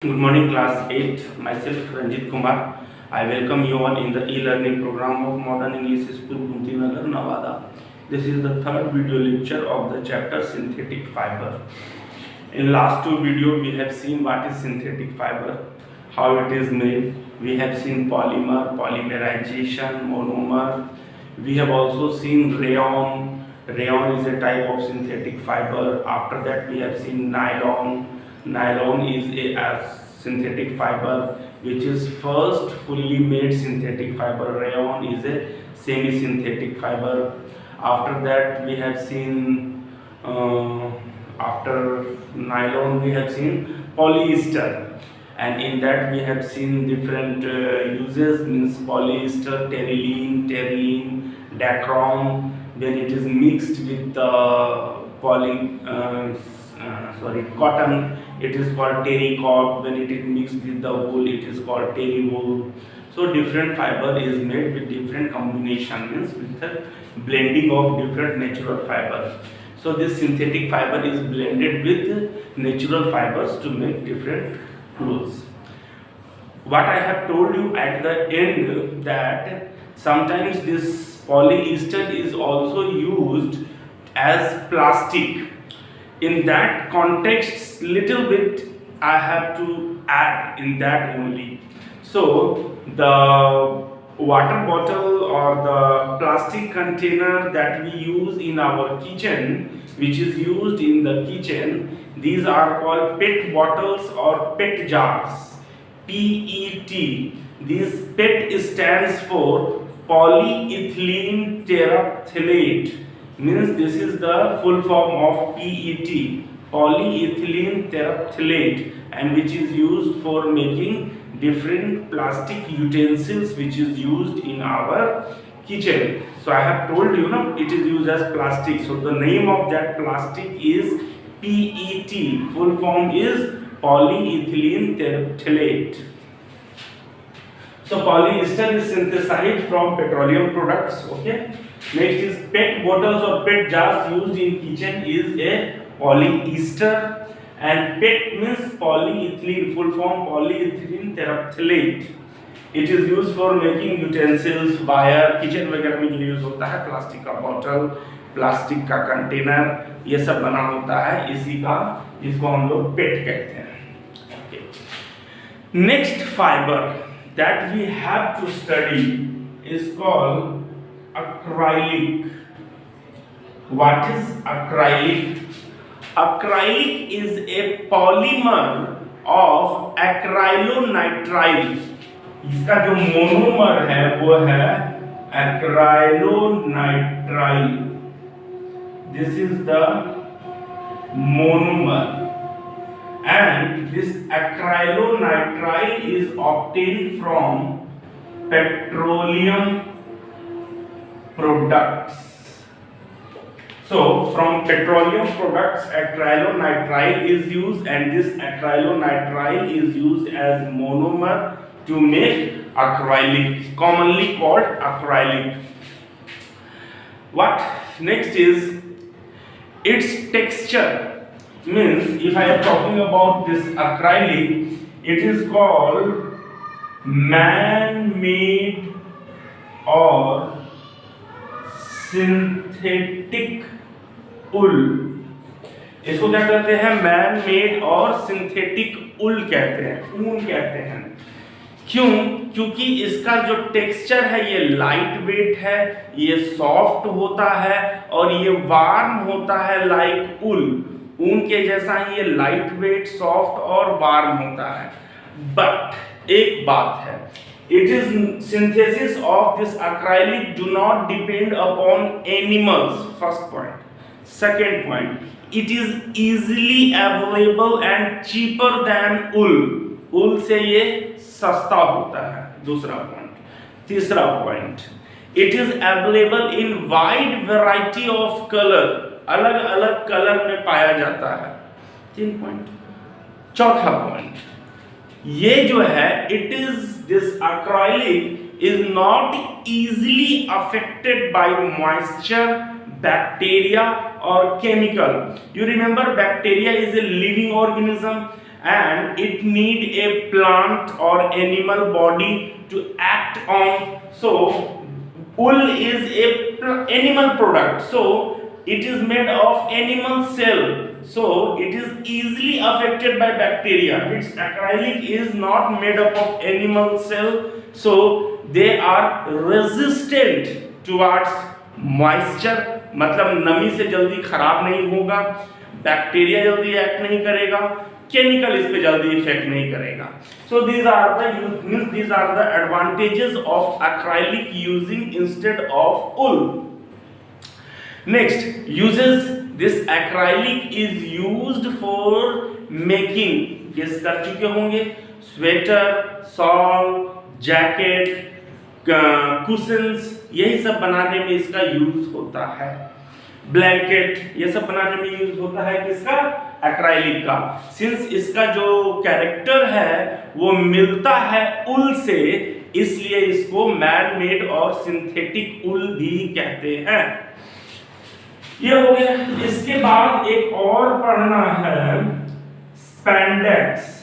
Good morning, class 8. Myself, Ranjit Kumar. I welcome you all in the e-learning program of Modern English School, Kuntinagar, Nevada. This is the third video lecture of the chapter Synthetic Fiber. In last two video, we have seen what is synthetic fiber, how it is made. We have seen polymer, polymerization, monomer. We have also seen rayon. Rayon is a type of synthetic fiber. After that, we have seen nylon. Nylon is a synthetic fiber which is first fully made synthetic fiber. Rayon is a semi-synthetic fiber. After that, we have seen after nylon we have seen polyester, and in that we have seen different uses, means polyester, terylene, dacron. When it is mixed with cotton, it is called terrycot. When it is mixed with the wool, it is called terry wool. So different fiber is made with different combination, means with the blending of different natural fibers. So this synthetic fiber is blended with natural fibers to make different clothes. What I have told you at the end, that sometimes this polyester is also used as plastic. In that context, little bit I have to add in that only. So the water bottle or the plastic container that we use in our kitchen, which is used in the kitchen, these are called PET bottles or PET jars. PET. This PET stands for polyethylene terephthalate, means this is the full form of PET, polyethylene terephthalate, and which is used for making different plastic utensils which is used in our kitchen. So I have told you, it is used as plastic. So the name of that plastic is PET. Full form is polyethylene terephthalate. So polyester is synthesized from petroleum products. Okay. Next is PET bottles or PET jars used in kitchen is a polyester, and PET means polyethylene, full form polyethylene terephthalate. It is used for making utensils, wire, kitchen वगैरह में use होता है. Plastic का bottle, plastic का container, ये सब बना होता है इसी का, जिसको हम लोग पेट कहते हैं. Next fibre that we have to study is called acrylic. What is acrylic? Acrylic is a polymer of acrylonitrile. इसका जो मोनोमर है वो है acrylonitrile. This is the monomer, and this acrylonitrile is obtained from petroleum products. So from petroleum products acrylonitrile is used, and this acrylonitrile is used as monomer to make acrylic, commonly called acrylic. What next is its texture. Means if I am talking about this acrylic, it is called man-made or synthetic wool. इसको क्या कहते हैं? Man made और synthetic वूल कहते हैं, ऊन कहते हैं. क्यों? क्योंकि इसका जो टेक्सचर है ये लाइट वेट है, ये सॉफ्ट होता है और ये वार्म होता है लाइक वूल. ऊन के जैसा ही ये लाइट वेट, सॉफ्ट और वार्म होता है. बट एक बात है, it is synthesis of this acrylic do not depend upon animals. First point. Second point, it is easily available and cheaper than wool. wool से ये सस्ता होता है. दूसरा पॉइंट. तीसरा point, it is available in wide variety of color. अलग अलग colour में पाया जाता है. 3 पॉइंट. चौथा पॉइंट, ये जो है it is this acrylic is not easily affected by moisture, bacteria or chemical. You remember bacteria is a living organism and it need a plant or animal body to act on. So wool is a animal product, so it is made of animal cell, so it is easily affected by bacteria. Its acrylic is not made up of animal cell, so they are resistant towards moisture, मतलब नमी से जल्दी खराब नहीं होगा, bacteria जल्दी act नहीं करेगा, केमिकल इस पे जल्दी इफेक्ट नहीं करेगा. So these are the advantages of acrylic using instead of wool. Next, uses. This acrylic is used for making, guess कर चुके होंगे, स्वेटर, शॉल, जैकेट, कुशन्स, यही सब बनाने में इसका यूज होता है. ब्लैंकेट, ये सब बनाने में यूज होता है किसका? एक्राइलिक का. सिंस इसका जो कैरेक्टर है वो मिलता है उल से, इसलिए इसको मैन मेड और सिंथेटिक उल भी कहते हैं. ये हो गया. इसके बाद एक और पढ़ना है स्पैंडेक्स.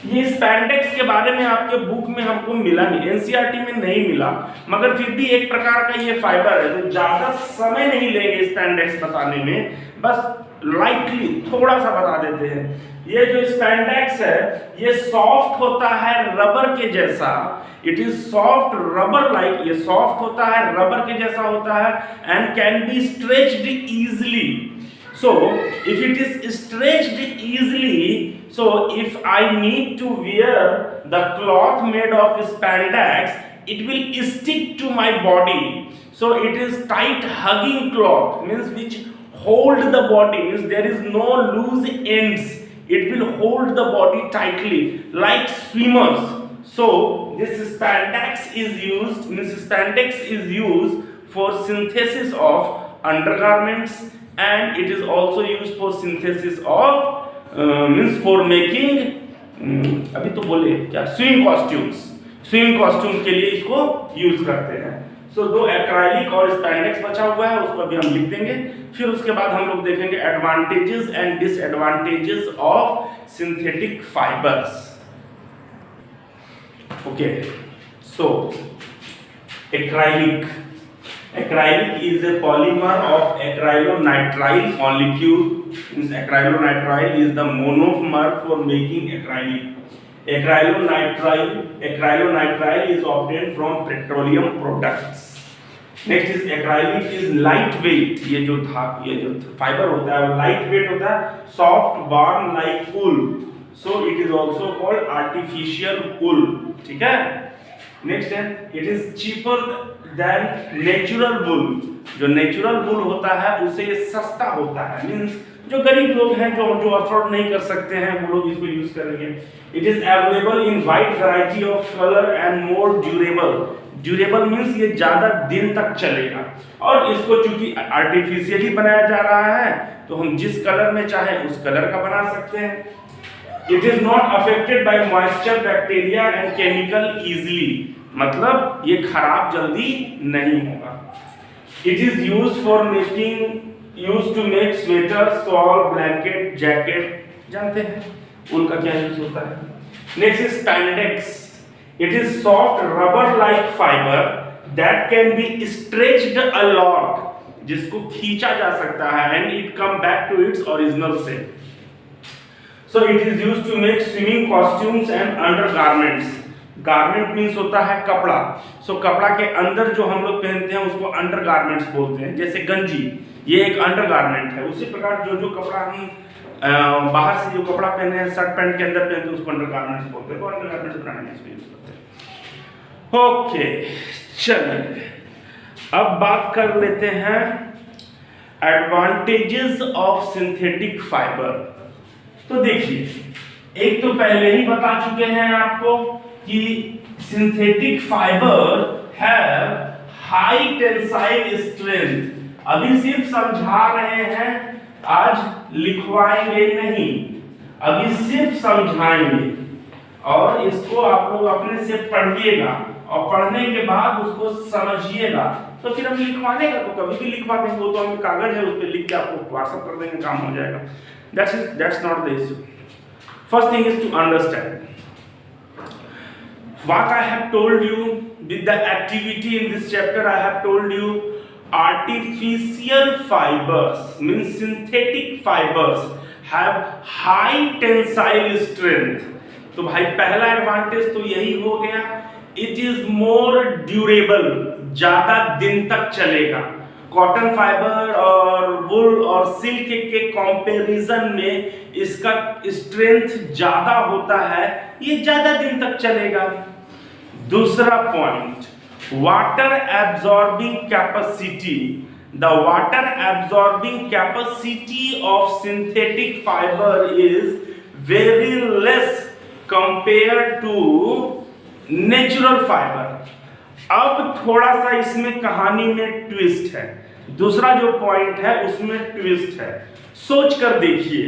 ये स्पैंडेक्स के बारे में आपके बुक में हमको मिला नहीं, एनसीईआरटी में नहीं मिला, मगर फिर भी एक प्रकार का ये फाइबर है, तो ज्यादा समय नहीं लेंगे स्पैंडेक्स बताने में, बस लाइटली थोड़ा सा बता देते हैं. ये जो स्पैंडेक्स है ये सॉफ्ट होता है रबर के जैसा. It is soft rubber like, ये सॉफ्ट होता है रबर के जैसा होता है and can be stretched easily. So if it is stretched easily, so if I need to wear the cloth made of spandex, it will stick to my body. So it is tight hugging cloth, means which hold the body, means there is no loose ends. It will hold the body tightly like swimmers. So this spandex is used, means spandex is used for synthesis of undergarments. And it is also used for synthesis of means for making अभी तो बोले क्या, swimming costumes. Swimming costume के लिए इसको use करते हैं. सो दो एक्राइलिक और स्पैंडेक्स बचा हुआ है, उसको अभी हम लिख देंगे. फिर उसके बाद हम लोग देखेंगे advantages and disadvantages of synthetic fibres. Okay, so acrylic. Acrylic is a polymer of acrylonitrile molecule. Means acrylonitrile is the monomer for making acrylic. Acrylonitrile is obtained from petroleum products. Next is acrylic is lightweight. ये जो fibre होता है वो lightweight होता है, soft, warm like wool. So it is also called artificial wool. ठीक है. Next है, it is cheaper than natural wool. जो नेचुरल वुल होता है उससे ये सस्ता होता है. मींस जो गरीब लोग हैं जो अफोर्ड नहीं कर सकते हैं वो लोग इसको यूज करेंगे. It is available in wide variety of colour and more durable. Durable means ये ज्यादा दिन तक चलेगा, और इसको चूंकि आर्टिफिशियली बनाया जा रहा है तो हम जिस कलर में चाहे उस कलर का बना सकते हैं. It is not affected by moisture, bacteria and chemical easily. मतलब ये खराब जल्दी नहीं होगा. It is used for making, used to make sweater, shawl, blanket, jacket. जानते हैं उनका क्या यूज होता है. Next is spandex. It is soft rubber like fiber that can be stretched a lot, जिसको खींचा जा सकता है, and it come back to its original shape. So it is used to make swimming costumes and undergarments. Garment means होता है कपड़ा. सो कपड़ा के अंदर जो हम लोग पहनते हैं उसको अंडरगारमेंट्स बोलते हैं. जैसे गंजी, ये एक अंडरगारमेंट है. उसी प्रकार जो कपड़ा हम बाहर से जो कपड़ा पहने हैं, शर्ट पैंट के अंदर पहनते हैं, उसको अंडरगारमेंट्स बोलते हैं. तो अंडरगारमेंट्स बनाने में इसको यूज करते हैं. ओके, चलिए अब बात कर लेते हैं एडवांटेजेस ऑफ सिंथेटिक फाइबर. तो देखिए, एक तो पहले ही बता चुके हैं आपको कि synthetic fibre have high tensile strength. अभी सिर्फ समझा रहे हैं, आज लिखवाएंगे नहीं, अभी सिर्फ समझाएंगे, और इसको आप लोग अपने से पढ़िएगा और पढ़ने के बाद उसको समझिएगा. तो फिर हम लिखवाने का तो कभी भी लिखवा देंगे, वो तो हमें कागज है उस पर लिख के आपको व्हाट्सएप कर देंगे, काम हो जाएगा. That's not the issue. First thing is to understand what I have told you with the activity in this chapter. I have told you artificial fibers means synthetic fibers have high tensile strength. तो भाई पहला advantage तो यही हो गया, it is more durable, ज्यादा दिन तक चलेगा। कॉटन फाइबर और वुल और सिल्क के कंपैरिजन में इसका स्ट्रेंथ ज्यादा होता है, ये ज्यादा दिन तक चलेगा। दूसरा point, water absorbing capacity. The water absorbing capacity of synthetic fiber is very less compare to natural fiber. अब थोड़ा सा इसमें कहानी में ट्विस्ट है, दूसरा जो पॉइंट है उसमें ट्विस्ट है। सोच कर देखिए,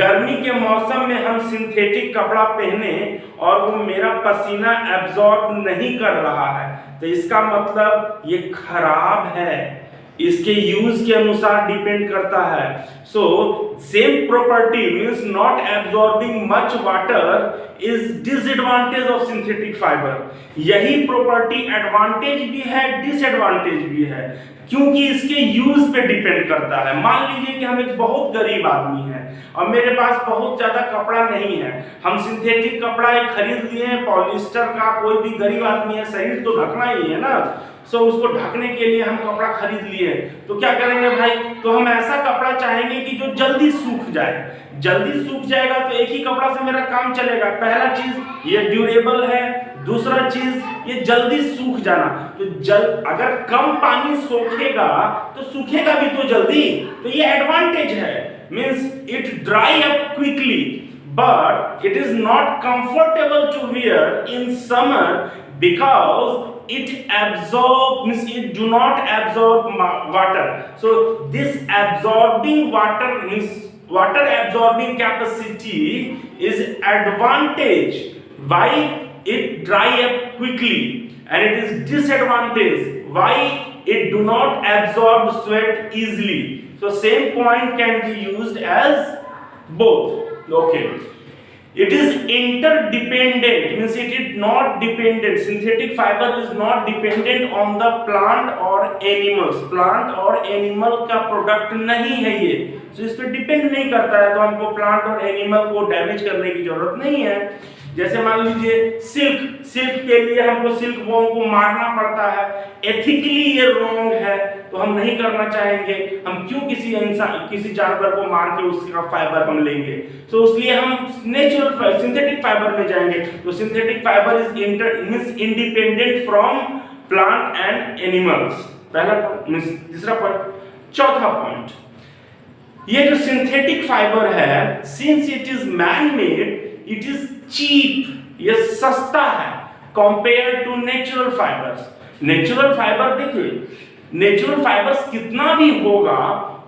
गर्मी के मौसम में हम सिंथेटिक कपड़ा पहने और वो मेरा पसीना एब्जॉर्ब नहीं कर रहा है, तो इसका मतलब ये खराब है, इसके यूज के अनुसार डिपेंड करता है। So same property means not absorbing much water is disadvantage of synthetic fibre. यही प्रॉपर्टी एडवांटेज भी है, डिसएडवांटेज भी है, क्योंकि इसके यूज पे डिपेंड करता है। मान लीजिए कि हम एक बहुत गरीब आदमी हैं और मेरे पास बहुत ज्यादा कपड़ा नहीं है, हम सिंथेटिक कपड़ा एक खरीद लिए पॉलिस्टर का। कोई भी गरीब आदमी है, शरीर तो ढकना ही है ना, सो उसको ढकने के लिए हम कपड़ा खरीद लिए, तो क्या करेंगे भाई, तो हम ऐसा कपड़ा चाहेंगे कि जो जल्दी सूख जाए। जल्दी सूख जाएगा तो एक ही कपड़ा से मेरा काम चलेगा। पहला चीज ये ड्यूरेबल है, दूसरा चीज ये जल्दी सूख जाना। तो अगर कम पानी सोखेगा तो सूखेगा भी तो जल्दी, तो ये एडवांटेज है। Means it dry up quickly but it is not comfortable to wear in summer because it means it do not absorb water. So this absorbing water means water absorbing capacity is advantage. Why? It dry up quickly, and it is disadvantage. Why? It do not absorb sweat easily. So same point can be used as both. Okay, it is interdependent, means it is not dependent. Synthetic fiber is not dependent on the plant or animals. Plant और animal का product नहीं है ये, तो इस पर depend नहीं करता है, तो हमको प्लांट और एनिमल को डैमेज करने की जरूरत नहीं है। जैसे मान लीजिए सिल्क के लिए हमको सिल्क वॉर्म को मारना पड़ता है, एथिकली ये रॉन्ग है, तो हम नहीं करना चाहेंगे। हम क्यों किसी जानवर को मार के उसका फाइबर हम लेंगे, तो इसलिए हम नेचुरल सिंथेटिक फाइबर में जाएंगे। तो synthetic fiber is independent from plant and animals. पहला पॉइंट। तीसरा पॉइंट, चौथा पॉइंट, ये जो सिंथेटिक फाइबर है, since it is man made, it is cheap, ये सस्ता है compare to natural fibers. Natural fiber देखिए, नेचुरल फाइबर्स कितना भी होगा,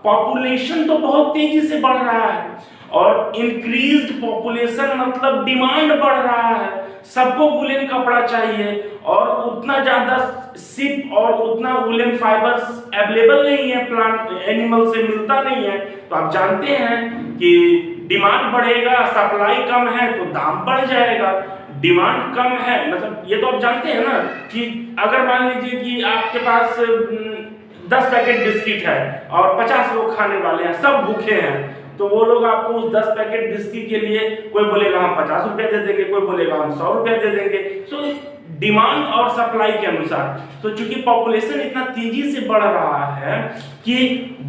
पॉपुलेशन तो बहुत तेजी से बढ़ रहा है, और इंक्रीज्ड पॉपुलेशन मतलब डिमांड बढ़ रहा है, सबको वुलन कपड़ा चाहिए, और उतना ज्यादा सिप और उतना वुलन फाइबर्स अवेलेबल नहीं है, प्लांट एनिमल से मिलता नहीं है। तो आप जानते हैं कि डिमांड बढ़ेगा, सप्लाई कम है तो दाम बढ़ जाएगा। डिमांड कम है मतलब ये तो आप जानते हैं ना कि अगर मान लीजिए कि आपके पास 10 पैकेट बिस्किट है और 50 लोग खाने वाले हैं, सब भूखे हैं, तो वो लोग आपको उस 10 पैकेट बिस्किट के लिए कोई बोलेगा हम 50 रुपए दे देंगे, कोई बोलेगा हम 100 रुपए दे देंगे। सो डिमांड और सप्लाई के अनुसार, तो चूंकि पॉपुलेशन इतना तेजी से बढ़ रहा है कि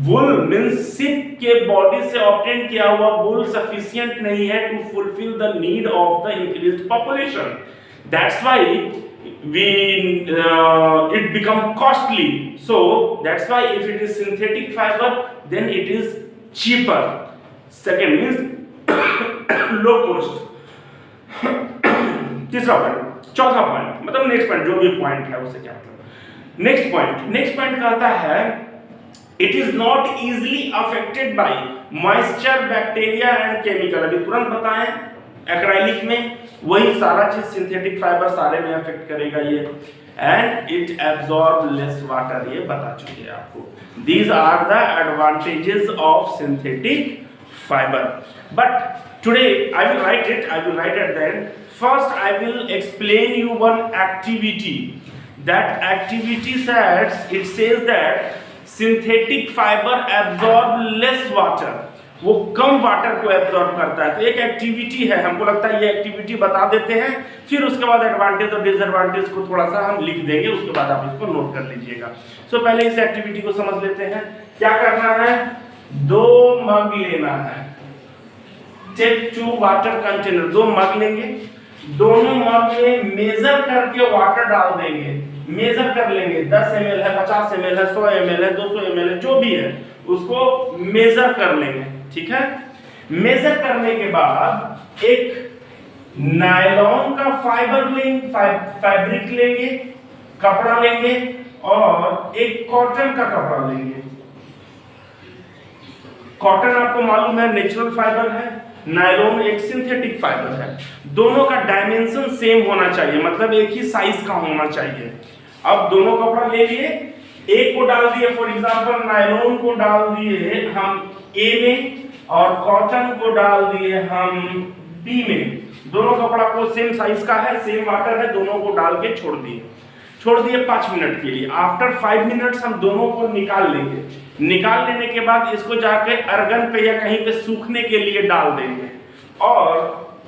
वुल मींस सिप के बॉडी से ऑब्टेन किया हुआ वुल सफिशिएंट नहीं है to fulfil the need of the increased population. That's why it become costly. So that's why if it is synthetic fiber, then it is cheaper. Second means low cost. तीसरा point, चौथा point मतलब next point, जो भी point है उससे क्या मतलब। Next point कहता है it is not easily affected by moisture, bacteria and chemical. अभी तुरंत बताएं, एक्राइलिक में वही सारा चीज सिंथेटिक फाइबर सारे में अफेक्ट करेगा ये, and it absorb less water, ये बता चुके हैं आपको। These are the advantages of synthetic fiber. But Today I will write it. I will write at the end. First, I will explain you one activity. That activity says, it says that synthetic fiber absorb less water. वो कम water को absorb करता है। तो एक activity है, हमको लगता है ये एक्टिविटी बता देते हैं, फिर उसके बाद एडवांटेज और डिसएडवांटेज को थोड़ा सा हम लिख देंगे, उसके बाद आप इसको नोट कर लीजिएगा। पहले इस एक्टिविटी को समझ लेते हैं। क्या करना है, 2 मग लेना है। टेक 2 वाटर कंटेनर, 2 मग लेंगे, दोनों मग में मेजर करके वाटर डाल देंगे। मेजर कर लेंगे, 10 ml है, 50 ml है, 100 ml है, 200 ml है, जो भी है उसको मेजर कर लेंगे। ठीक है, मेजर करने के बाद एक नायलॉन का फाइबर लेंगे, फैब्रिक लेंगे, कपड़ा लेंगे, और एक कॉटन का कपड़ा लेंगे। कॉटन आपको मालूम है नेचुरल फाइबर है, नायलॉन एक सिंथेटिक फाइबर है। दोनों का डायमेंशन सेम होना चाहिए, मतलब एक ही साइज का होना चाहिए। अब दोनों कपड़ा ले लिए, एक को डाल दिए, फॉर एग्जांपल नायलॉन को डाल दिए हम ए में और कॉटन को डाल दिए हम बी में। दोनों कपड़ा को सेम साइज का है, सेम वाटर है, दोनों को डाल के छोड़ दिए 5 मिनट के लिए। आफ्टर 5 मिनट्स हम दोनों को निकाल लेंगे। निकाल लेने के बाद इसको जाके अर्गन पे या कहीं पे सूखने के लिए डाल देंगे, और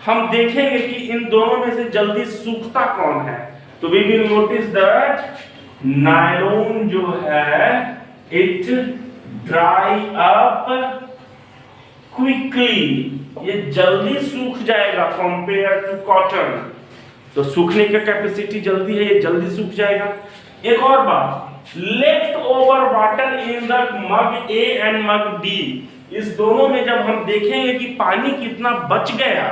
हम देखेंगे कि इन दोनों में से जल्दी सूखता कौन है। तो we will notice that nylon जो है इट ड्राई अप क्विकली, ये जल्दी सूख जाएगा कंपेयर टू कॉटन। तो सूखने की कैपेसिटी जल्दी है, ये जल्दी सूख जाएगा। एक और बात, left over water in the mug A and mug D, इस दोनों में जब हम देखेंगे कि पानी कितना बच गया,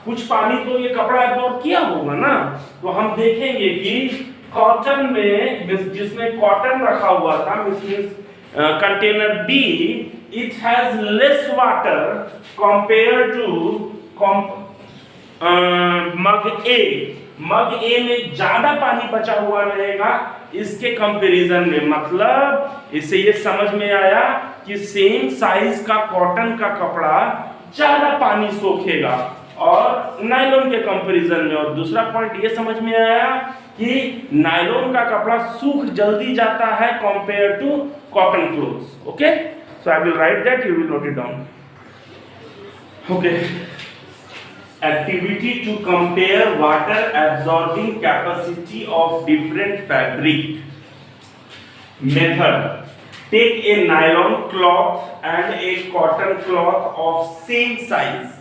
कुछ पानी तो ये कपड़ा एब्जॉर्ब किया होगा ना, तो हम देखेंगे कि कॉटन में, जिसमें कॉटन रखा हुआ था, container B, it has less water compare to mug A. Mug A में ज्यादा पानी बचा हुआ रहेगा इसके कंपैरिजन में। मतलब इससे ये समझ में आया कि सेम साइज का कॉटन का कपड़ा ज्यादा पानी सोखेगा और नायलॉन के कंपैरिजन में। और दूसरा पॉइंट ये समझ में आया कि नायलॉन का कपड़ा सूख जल्दी जाता है compare to cotton clothes. Okay, so I will write that, you will note it down. Okay, activity to compare water absorbing capacity of different fabric. Method: take a nylon cloth and a cotton cloth of same size.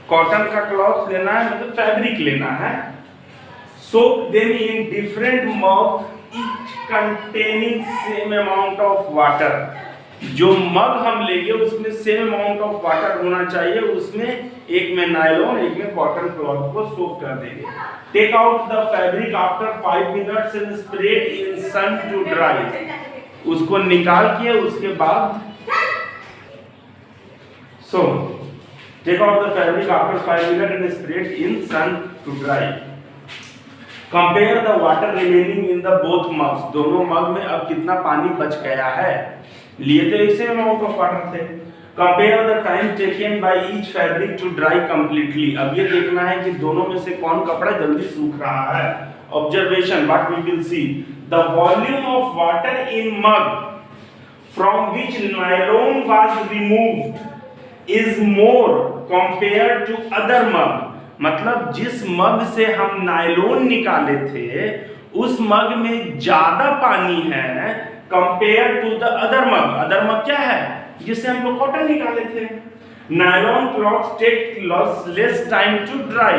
Cotton का cloth लेना है, मतलब fabric लेना है। soak them in different mug, each containing same amount of water. जो मग हम लेंगे उसमें सेम अमाउंट ऑफ वाटर होना चाहिए, उसमें एक में नायलॉन एक में कॉटन क्लॉथ को सोक कर देंगे। Take out the fabric after 5 minutes and spread in sun to dry. उसको निकाल के उसके बाद take out the fabric after 5 minute and spread in sun to dry. Compare the water remaining in the both mugs. दोनों mug में अब कितना पानी बच गया है, लिए तो एक सेम अमाउंट ऑफ वाटर थे। Compare the time taken by each fabric to dry completely. अब ये देखना है कि दोनों में से कौन कपड़ा जल्दी सूख रहा है। Observation, what we will see, the volume of water in mug from which nylon was removed is more compare to other mug. मतलब जिस मग से हम नायलॉन निकाले थे उस मग में ज्यादा पानी है compare to the other mug. Other mug क्या है, जिससे हम लोग कॉटन निकाले थे। Nylon cloth take less time to dry,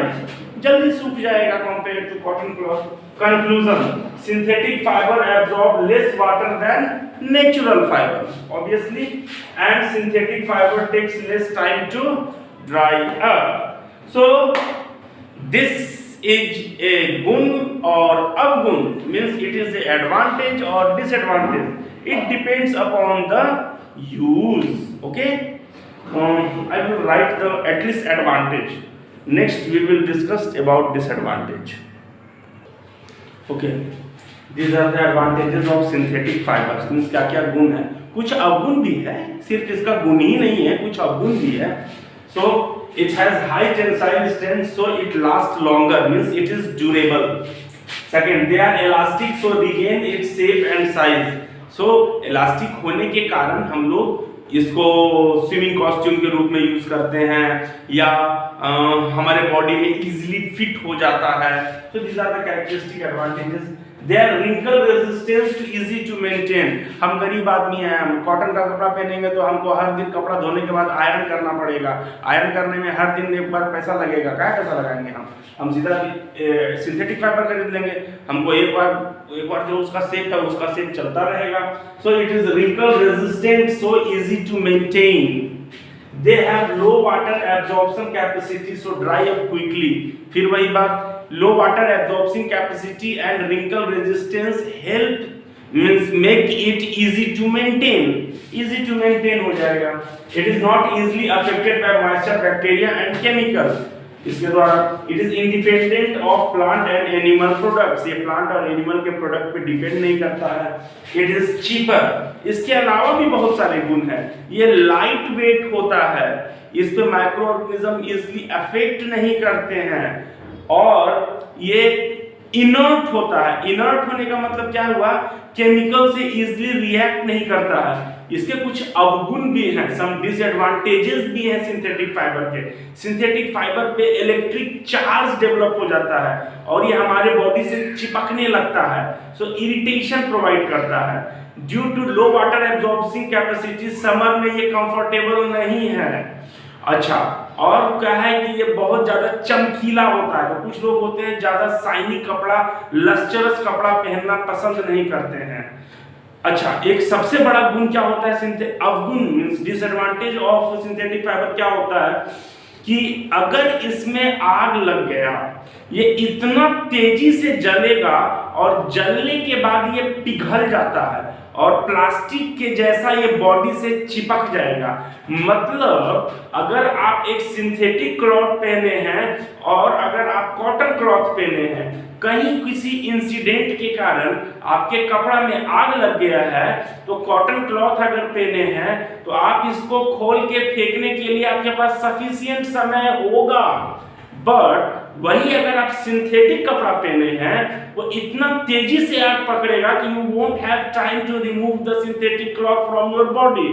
जल्दी सूख जाएगा compare to cotton cloth. Conclusion, synthetic fibre absorb less water than natural fibre obviously, and synthetic fibre takes less time to dry up. So this is a gun or avgun, means it is a advantage or disadvantage. It depends upon the use. Okay, I will write the at least advantage. Next we will discuss about disadvantage. Okay, these are the advantages of synthetic fibers. means क्या क्या गुण है, कुछ अवगुण भी है, सिर्फ इसका गुण ही नहीं है, कुछ अवगुण भी है। So it has high tensile strength, so it lasts longer, means it is durable. Second, they are elastic, so regain its shape and size. So elastic होने के कारण हम लोग इसको स्विमिंग कॉस्ट्यूम के रूप में यूज करते हैं या हमारे बॉडी में इजीली फिट हो जाता है. So these are the characteristic advantages. They are wrinkle resistance to easy to maintain. हम गरीब आदमी हैं, हम कॉटन का कपड़ा पहनेंगे तो हमको हर दिन कपड़ा धोने के बाद आयरन करना पड़ेगा. आयरन करने में हर दिन एक बार पैसा लगेगा. क्या पैसा लगाएंगे हम सीधा सिंथेटिक फाइबर खरीद लेंगे. हमको एक बार जो उसका शेप है उसका शेप चलता रहेगा. So it is wrinkle resistant, so easy to maintain. They have low water absorption capacity, so dry up quickly. फिर वही बात, low water absorption capacity and wrinkle resistance help means make it easy to maintain. Easy to maintain हो जाएगा. It is not easily affected by moisture, bacteria and chemicals. इसके द्वारा it is independent of plant and animal products. ये plant और animal के product पे depend नहीं करता है. It is cheaper. इसके अलावा भी बहुत सारे गुण हैं. ये लाइट वेट होता है, इस पे माइक्रो ऑर्गेनिज्म इजिली अफेक्ट नहीं करते हैं और ये इनर्ट होता है. इनर्ट होने का मतलब क्या हुआ, केमिकल से इजिली रिएक्ट नहीं करता है. इसके कुछ अवगुण भी हैं, सम डिसएडवांटेजेस भी हैं सिंथेटिक फाइबर के. सिंथेटिक फाइबर पे इलेक्ट्रिक चार्ज डेवलप हो जाता है और ये हमारे बॉडी से चिपकने लगता है. सो इरिटेशन प्रोवाइड करता है. Due to low water absorbing capacity summer में ये कंफर्टेबल नहीं है. अच्छा, और क्या है कि ये बहुत ज्यादा चमकीला होता है. तो कुछ लोग होते हैं ज्यादा शाइनी कपड़ा, लस्चरस कपड़ा पहनना पसंद नहीं करते हैं. अच्छा, एक सबसे बड़ा गुण क्या होता है, अवगुण means disadvantage of synthetic fibre क्या होता है कि अगर इसमें आग लग गया, ये इतना तेजी से जलेगा और जलने के बाद ये पिघल जाता है और प्लास्टिक के जैसा ये बॉडी से चिपक जाएगा. मतलब अगर आप एक सिंथेटिक क्लॉथ पहने हैं और अगर आप कॉटन क्लॉथ पहने हैं, कहीं किसी इंसिडेंट के कारण आपके कपड़ा में आग लग गया है, तो कॉटन क्लॉथ अगर पहने हैं तो आप इसको खोल के फेंकने के लिए आपके पास सफिशिएंट समय होगा. बट वही अगर आप सिंथेटिक कपड़ा पहने हैं, वो इतना तेजी से आग पकड़ेगा कि you won't have time to remove the synthetic cloth from your body.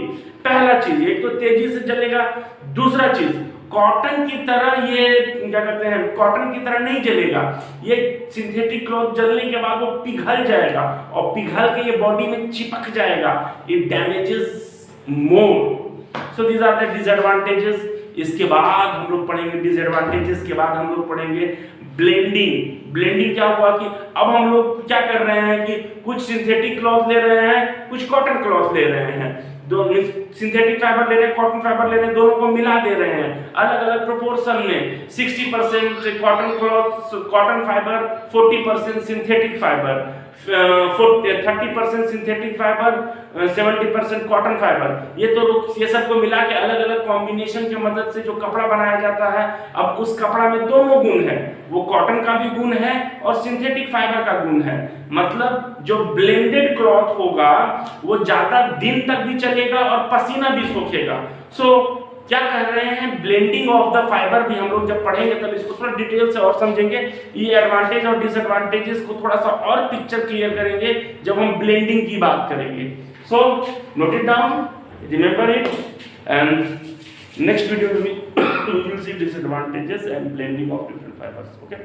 पहला चीज, एक तो तेजी से जलेगा. दूसरा चीज, कॉटन की तरह ये क्या कहते हैं, कॉटन की तरह नहीं जलेगा. ये सिंथेटिक क्लॉथ जलने के बाद वो पिघल जाएगा और पिघल के ये बॉडी में चिपक जाएगा. It damages more. So these are the disadvantages. इसके बाद हम लोग पढ़ेंगे डिसएडवांटेजेस के बाद हम लोग पढ़ेंगे ब्लेंडिंग. ब्लेंडिंग क्या हुआ कि अब हम लोग क्या कर रहे हैं कि कुछ सिंथेटिक क्लॉथ ले रहे हैं, कुछ कॉटन क्लॉथ ले रहे हैं. दो सिंथेटिक फाइबर ले रहे हैं, कॉटन फाइबर ले रहे हैं, दोनों को मिला दे रहे हैं अलग अलग प्रोपोर्शन में. 60% cotton cloth, cotton fibre, 40% synthetic fibre, 30% synthetic fibre, 70% cotton fibre. ये सबको मिला के अलग अलग कॉम्बिनेशन की मदद से जो कपड़ा बनाया जाता है. अब उस कपड़ा में दोनों गुण है, वो कॉटन का भी गुण है और सिंथेटिक फाइबर का गुण है. मतलब जो ब्लेंडेड क्लॉथ होगा वो ज्यादा दिन तक भी चलेगा और पसीना भी सोखेगा. सो क्या कह रहे हैं, ब्लेंडिंग ऑफ द फाइबर भी हम लोग जब पढ़ेंगे तब इसको थोड़ा डिटेल से और समझेंगे. ये एडवांटेज और डिसएडवांटेजेस को थोड़ा सा और पिक्चर क्लियर करेंगे जब हम ब्लेंडिंग की बात करेंगे. So note it down, remember it, and next video में we will see disadvantages and blending of different fibers. Okay.